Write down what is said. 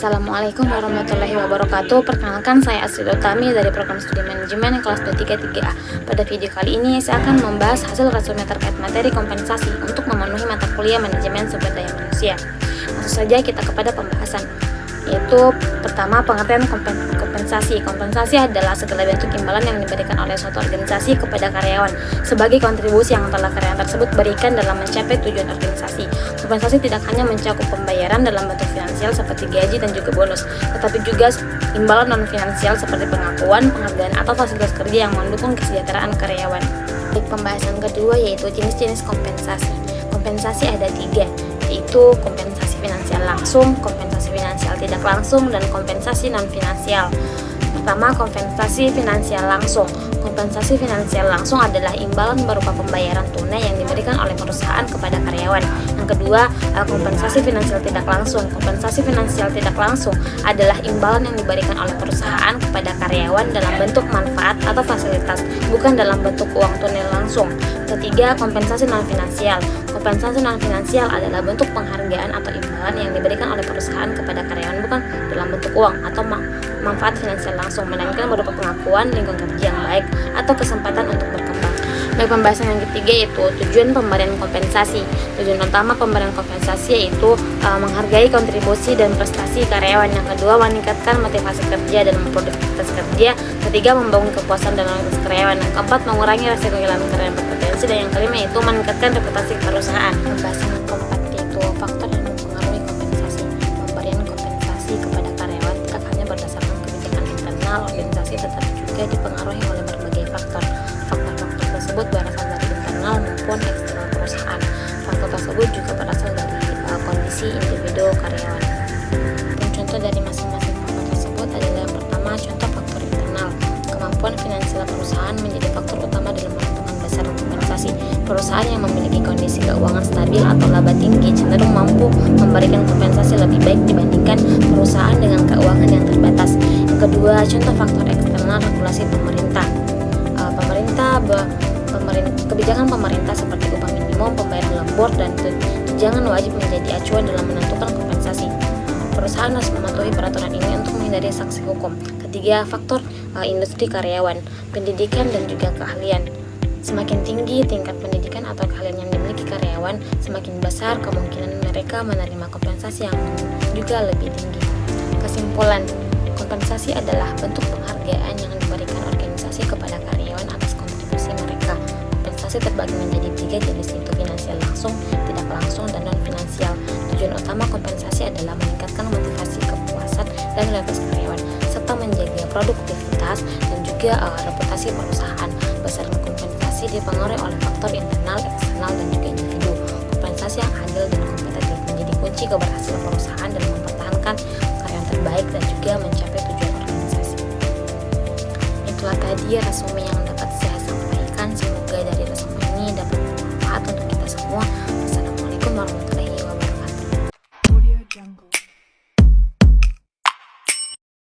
Assalamualaikum warahmatullahi wabarakatuh. Perkenalkan, saya Asri Utami dari program studi manajemen kelas 233A. Pada video kali ini saya akan membahas hasil resume terkait materi kompensasi untuk memenuhi mata kuliah manajemen sumber daya manusia. Langsung saja kita kepada pembahasan, yaitu pertama, pengertian kompensasi. Kompensasi adalah segala bentuk imbalan yang diberikan oleh suatu organisasi kepada karyawan sebagai kontribusi yang telah karyawan tersebut berikan dalam mencapai tujuan organisasi. Kompensasi tidak hanya mencakup pembayaran dalam bentuk finansial seperti gaji dan juga bonus, tetapi juga imbalan non-finansial seperti pengakuan, penghargaan atau fasilitas kerja yang mendukung kesejahteraan karyawan. Baik, pembahasan kedua yaitu jenis-jenis kompensasi. Kompensasi ada 3, yaitu kompensasi finansial langsung, kompensasi finansial tidak langsung, dan kompensasi non-finansial. Pertama, kompensasi finansial langsung. Kompensasi finansial langsung adalah imbalan berupa pembayaran tunai yang diberikan oleh perusahaan kepada karyawan. Yang kedua, kompensasi finansial tidak langsung. Kompensasi finansial tidak langsung adalah imbalan yang diberikan oleh perusahaan kepada karyawan dalam bentuk manfaat atau fasilitas, bukan dalam bentuk uang tunai langsung. Ketiga, kompensasi non-finansial. Kompensasi non-finansial adalah bentuk penghargaan atau imbalan yang diberikan oleh perusahaan kepada karyawan bukan dalam bentuk uang atau manfaat finansial langsung, melainkan berupa pengakuan, lingkungan kerja yang baik, atau kesempatan untuk berkembang. Baik, pembahasan yang ketiga yaitu tujuan pemberian kompensasi. Tujuan utama pemberian kompensasi yaitu menghargai kontribusi dan prestasi karyawan. Yang kedua, meningkatkan motivasi kerja dan produktivitas kerja. Ketiga, membangun kepuasan dan loyalitas karyawan. Yang keempat, mengurangi resiko kehilangan karyawan berpotensi. Dan yang kelima yaitu meningkatkan reputasi perusahaan. Pembahasan yang keempat yaitu faktor yang mempengaruhi kompensasi. Pemberian kompensasi kepada karyawan tidak hanya berdasarkan kebijakan internal organisasi, tetapi juga dipengaruhi oleh berbagai faktor. Faktor-faktor tersebut berasal dari internal maupun eksternal perusahaan. Faktor tersebut juga berasal dari kondisi individu karyawan. Dan contoh dari masing-masing faktor tersebut adalah yang pertama, contoh faktor internal. Kemampuan finansial perusahaan menjadi faktor utama dalam menentukan dasar kompensasi. Perusahaan yang memiliki kondisi keuangan stabil atau laba tinggi cenderung mampu memberikan kompensasi lebih baik dibandingkan perusahaan dengan keuangan yang terbatas. Yang kedua, contoh faktor eksternal, regulasi pemerintah. Kebijakan pemerintah seperti upah minimum, pembayaran lembur, dan tunjangan wajib menjadi acuan dalam menentukan kompensasi. Perusahaan harus mematuhi peraturan ini untuk menghindari sanksi hukum. Ketiga, faktor industri karyawan, pendidikan, dan juga keahlian. Semakin tinggi tingkat pendidikan atau keahlian yang dimiliki karyawan, semakin besar kemungkinan mereka menerima kompensasi yang juga lebih tinggi. Kesimpulan, kompensasi adalah bentuk penghargaan yang diberikan organisasi kepada karyawan atas kontribusi mereka. Kompensasi terbagi menjadi 3 jenis, yaitu finansial langsung, tidak langsung, dan non-finansial. Tujuan utama kompensasi adalah meningkatkan motivasi, kepuasan, dan loyalitas karyawan, serta menjaga produktivitas dan juga reputasi perusahaan. Besaran kompensasi dipengaruhi oleh faktor internal, eksternal, dan juga individu. Kompensasi yang adil dan kompetitif menjadi kunci keberhasilan perusahaan dalam mempertahankan karyawan terbaik dan juga mencapai tujuan organisasi. Itulah tadi resume yang